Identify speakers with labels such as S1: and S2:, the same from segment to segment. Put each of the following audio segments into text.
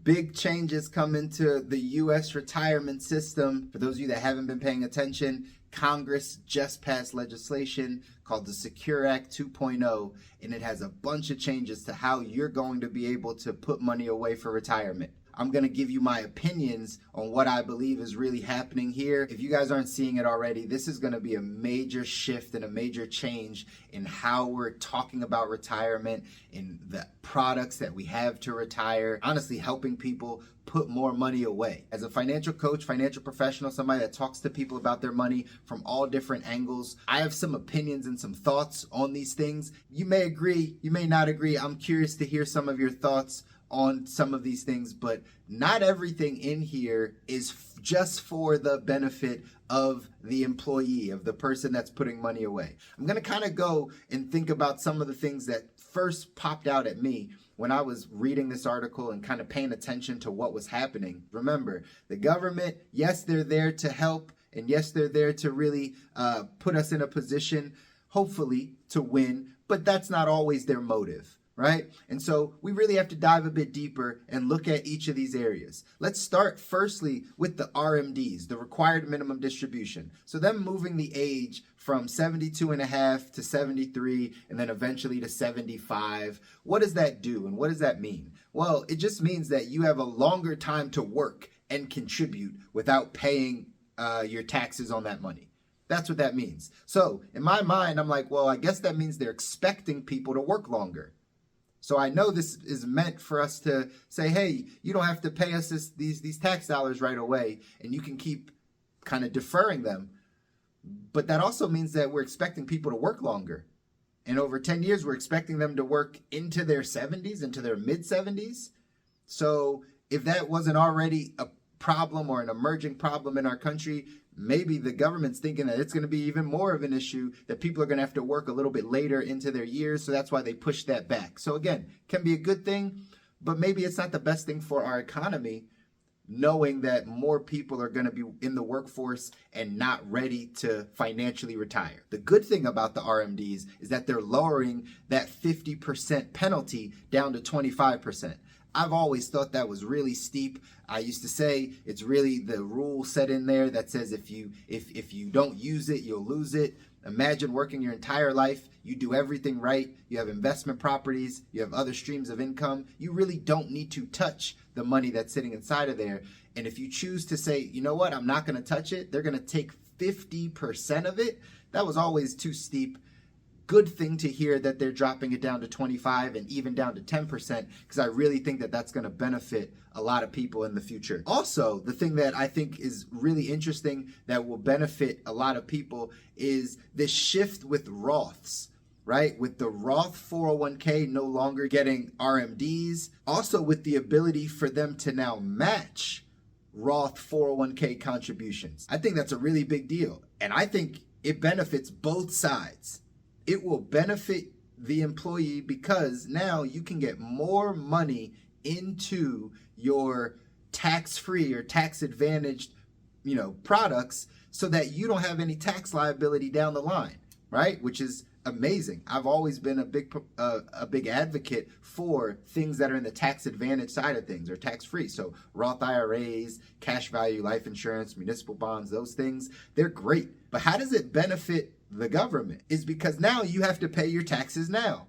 S1: Big changes come into the U.S. retirement system. For those of you that haven't been paying attention, Congress just passed legislation called the Secure Act 2.0, and it has a bunch of changes to how you're going to be able to put money away for retirement. I'm going to give you my opinions on what I believe is really happening here. If you guys aren't seeing it already, this is going to be a major shift and a major change in how we're talking about retirement, in the products that we have to retire, honestly helping people put more money away. As a financial coach, financial professional, somebody that talks to people about their money from all different angles, I have some opinions and some thoughts on these things. You may agree, you may not agree. I'm curious to hear some of your thoughts on some of these things, but not everything in here is just for the benefit of the employee, of the person that's putting money away. I'm going to kind of go and think about some of the things that first popped out at me when I was reading this article and kind of paying attention to what was happening. Remember, the government, yes, they're there to help, and yes, they're there to really put us in a position, hopefully, to win, but that's not always their motive. Right? And so we really have to dive a bit deeper and look at each of these areas. Let's start firstly with the RMDs, the required minimum distribution. So them moving the age from 72 and a half to 73 and then eventually to 75. What does that do and what does that mean? Well, it just means that you have a longer time to work and contribute without paying your taxes on that money. That's what that means. So in my mind, I'm like, well, I guess that means they're expecting people to work longer. So I know this is meant for us to say, hey, you don't have to pay us these tax dollars right away, and you can keep kind of deferring them. But that also means that we're expecting people to work longer. And over 10 years, we're expecting them to work into their 70s, into their mid-70s. So if that wasn't already a problem or an emerging problem in our country, maybe the government's thinking that it's going to be even more of an issue, that people are going to have to work a little bit later into their years. So that's why they push that back. So again, can be a good thing, but maybe it's not the best thing for our economy, knowing that more people are going to be in the workforce and not ready to financially retire. The good thing about the RMDs is that they're lowering that 50% penalty down to 25%. I've always thought that was really steep. I used to say it's really the rule set in there that says if you don't use it, you'll lose it. Imagine working your entire life, you do everything right, you have investment properties, you have other streams of income. You really don't need to touch the money that's sitting inside of there. And if you choose to say, you know what, I'm not going to touch it, they're going to take 50% of it. That was always too steep. Good thing to hear that they're dropping it down to 25 and even down to 10%, because I really think that that's going to benefit a lot of people in the future. Also, the thing that I think is really interesting that will benefit a lot of people is this shift with Roths, right? With the Roth 401k no longer getting RMDs, also with the ability for them to now match Roth 401k contributions. I think that's a really big deal, and I think it benefits both sides. It will benefit the employee because now you can get more money into your tax-free or tax-advantaged, products, so that you don't have any tax liability down the line, right? Which is amazing. I've always been a big advocate for things that are in the tax-advantaged side of things or tax-free. So Roth IRAs, cash value life insurance, municipal bonds, those things, they're great. But how does it benefit the government? Is because now you have to pay your taxes now,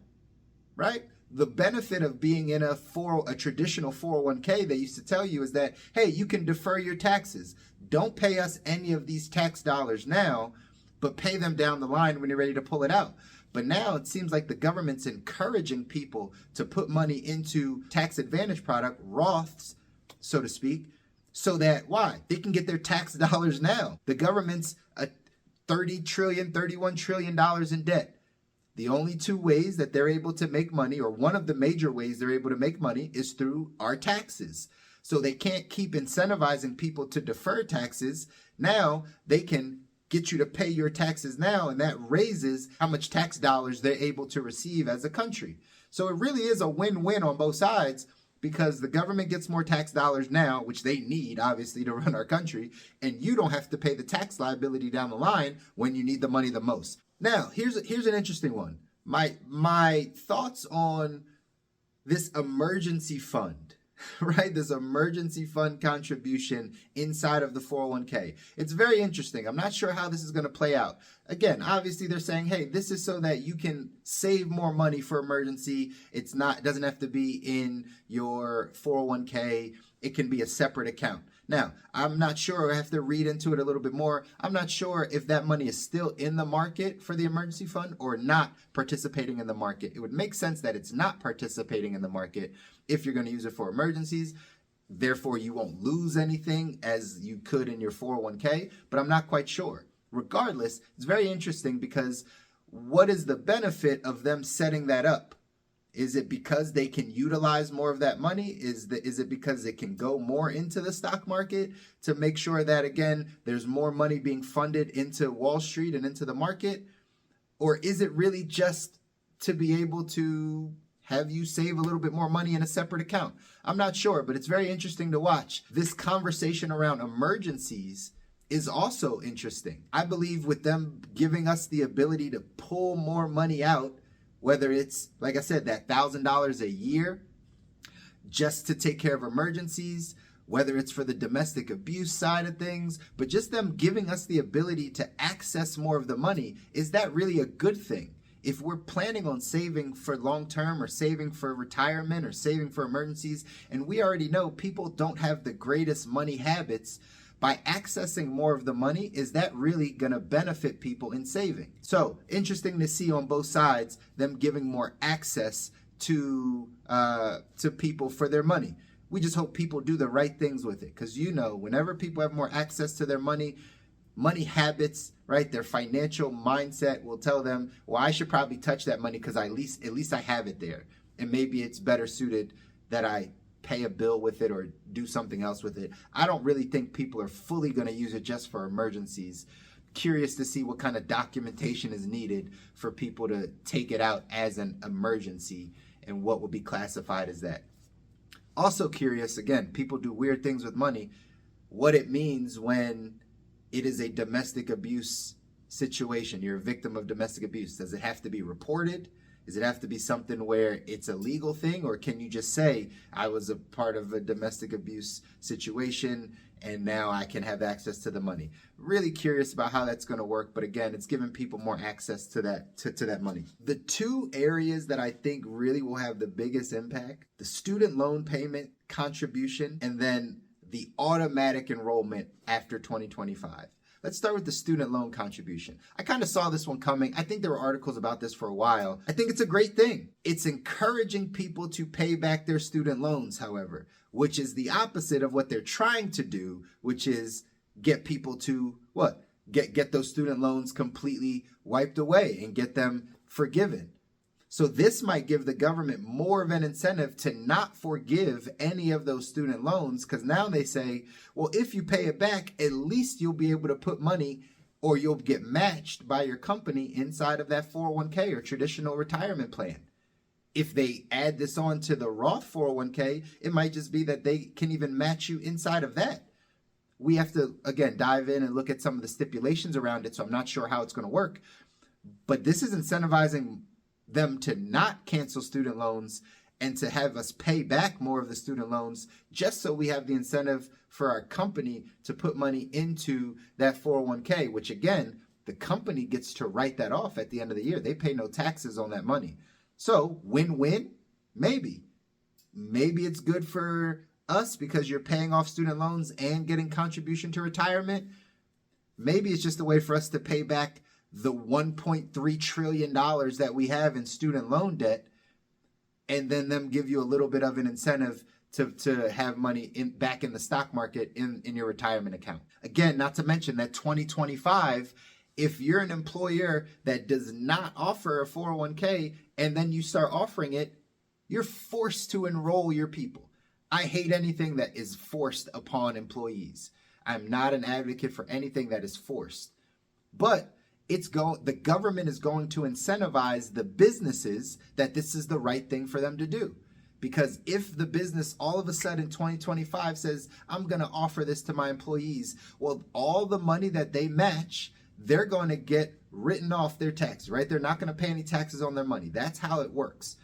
S1: right? The benefit of being in a traditional 401k, they used to tell you, is that, hey, you can defer your taxes. Don't pay us any of these tax dollars now, but pay them down the line when you're ready to pull it out. But now it seems like the government's encouraging people to put money into tax advantage product, Roths, so to speak, so that, why? They can get their tax dollars now. The government's $30 trillion, $31 trillion in debt. The only two ways that they're able to make money, or one of the major ways they're able to make money, is through our taxes. So they can't keep incentivizing people to defer taxes. Now they can get you to pay your taxes now, and that raises how much tax dollars they're able to receive as a country. So it really is a win-win on both sides, because the government gets more tax dollars now, which they need, obviously, to run our country, and you don't have to pay the tax liability down the line when you need the money the most. Now, here's an interesting one. My thoughts on this emergency fund, right? This emergency fund contribution inside of the 401k. It's very interesting. I'm not sure how this is going to play out. Again, obviously they're saying, hey, this is so that you can save more money for emergency. It doesn't have to be in your 401k. It can be a separate account. Now, I'm not sure. I have to read into it a little bit more. I'm not sure if that money is still in the market for the emergency fund or not participating in the market. It would make sense that it's not participating in the market if you're going to use it for emergencies. Therefore, you won't lose anything as you could in your 401k, but I'm not quite sure. Regardless, it's very interesting because what is the benefit of them setting that up? Is it because they can utilize more of that money? Is it because it can go more into the stock market to make sure that, again, there's more money being funded into Wall Street and into the market? Or is it really just to be able to have you save a little bit more money in a separate account? I'm not sure, but it's very interesting to watch. This conversation around emergencies is also interesting. I believe with them giving us the ability to pull more money out, whether it's, like I said, that $1,000 a year just to take care of emergencies, whether it's for the domestic abuse side of things, but just them giving us the ability to access more of the money, is that really a good thing? If we're planning on saving for long term or saving for retirement or saving for emergencies, and we already know people don't have the greatest money habits, by accessing more of the money, is that really going to benefit people in saving? So interesting to see on both sides, them giving more access to people for their money. We just hope people do the right things with it, because whenever people have more access to their money habits, right, their financial mindset will tell them, well, I should probably touch that money because at least I have it there, and maybe it's better suited that I pay a bill with it or do something else with it. I don't really think people are fully going to use it just for emergencies. Curious to see what kind of documentation is needed for people to take it out as an emergency and what will be classified as that. Also curious, again, people do weird things with money, what it means when it is a domestic abuse situation. You're a victim of domestic abuse. Does it have to be reported? Does it have to be something where it's a legal thing, or can you just say, I was a part of a domestic abuse situation and now I can have access to the money? Really curious about how that's going to work, but again, it's giving people more access to that money. The two areas that I think really will have the biggest impact, the student loan payment contribution and then the automatic enrollment after 2025. Let's start with the student loan contribution. I kind of saw this one coming. I think there were articles about this for a while. I think it's a great thing. It's encouraging people to pay back their student loans, however, which is the opposite of what they're trying to do, which is get people to what? Get those student loans completely wiped away and get them forgiven. So this might give the government more of an incentive to not forgive any of those student loans, because now they say, well, if you pay it back, at least you'll be able to put money, or you'll get matched by your company inside of that 401k or traditional retirement plan. If they add this on to the Roth 401k, it might just be that they can even match you inside of that. We have to, again, dive in and look at some of the stipulations around it, so I'm not sure how it's going to work. But this is incentivizing them to not cancel student loans and to have us pay back more of the student loans, just so we have the incentive for our company to put money into that 401k, which again, the company gets to write that off at the end of the year. They pay no taxes on that money. So win-win, maybe. Maybe it's good for us because you're paying off student loans and getting contribution to retirement. Maybe it's just a way for us to pay back the $1.3 trillion that we have in student loan debt, and then them give you a little bit of an incentive to have money back in the stock market in your retirement account. Again, not to mention that 2025, if you're an employer that does not offer a 401k and then you start offering it, you're forced to enroll your people. I hate anything that is forced upon employees. I'm not an advocate for anything that is forced. But the government is going to incentivize the businesses that this is the right thing for them to do. Because if the business all of a sudden 2025 says, I'm going to offer this to my employees, well, all the money that they match, they're going to get written off their taxes, right? They're not going to pay any taxes on their money. That's how it works.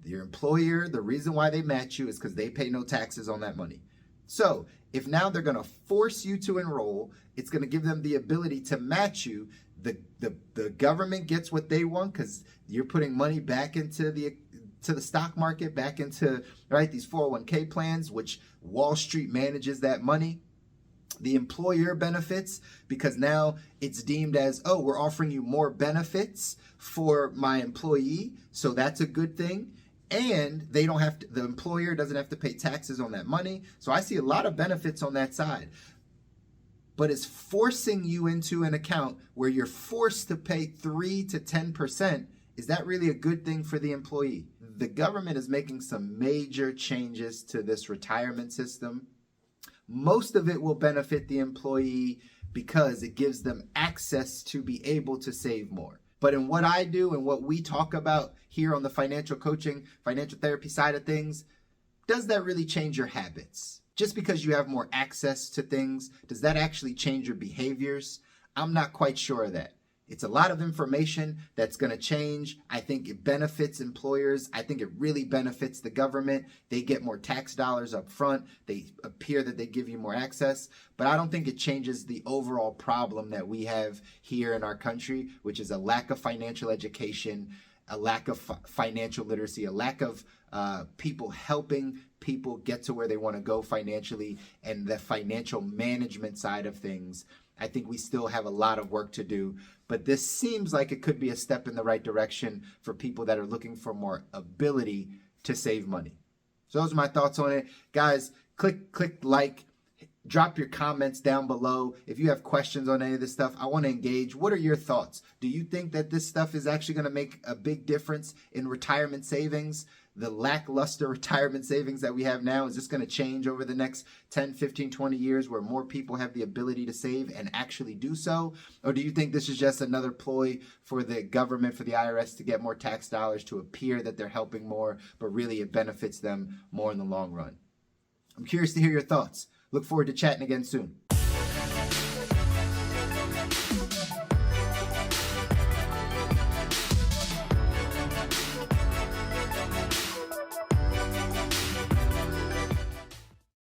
S1: Your employer, the reason why they match you is because they pay no taxes on that money. So if now they're going to force you to enroll, it's going to give them the ability to match you. The government gets what they want because you're putting money back into the stock market, back into these 401k plans, which Wall Street manages that money. The employer benefits because now it's deemed as, oh, we're offering you more benefits for my employee, so that's a good thing. And they don't have to, the employer doesn't have to pay taxes on that money. So I see a lot of benefits on that side. But it's forcing you into an account where you're forced to pay 3 to 10%. Is that really a good thing for the employee? The government is making some major changes to this retirement system. Most of it will benefit the employee because it gives them access to be able to save more. But in what I do and what we talk about here on the financial coaching, financial therapy side of things, does that really change your habits? Just because you have more access to things, does that actually change your behaviors? I'm not quite sure of that. It's a lot of information that's going to change. I think it benefits employers. I think it really benefits the government. They get more tax dollars up front. They appear that they give you more access. But I don't think it changes the overall problem that we have here in our country, which is a lack of financial education, a lack of financial literacy, a lack of people helping people get to where they want to go financially, and the financial management side of things. I think we still have a lot of work to do, but this seems like it could be a step in the right direction for people that are looking for more ability to save money. So those are my thoughts on it. Guys, click like, drop your comments down below. If you have questions on any of this stuff, I want to engage. What are your thoughts? Do you think that this stuff is actually going to make a big difference in retirement savings? The lackluster retirement savings that we have now, is this going to change over the next 10, 15, 20 years where more people have the ability to save and actually do so? Or do you think this is just another ploy for the government, for the IRS to get more tax dollars to appear that they're helping more, but really it benefits them more in the long run? I'm curious to hear your thoughts. Look forward to chatting again soon.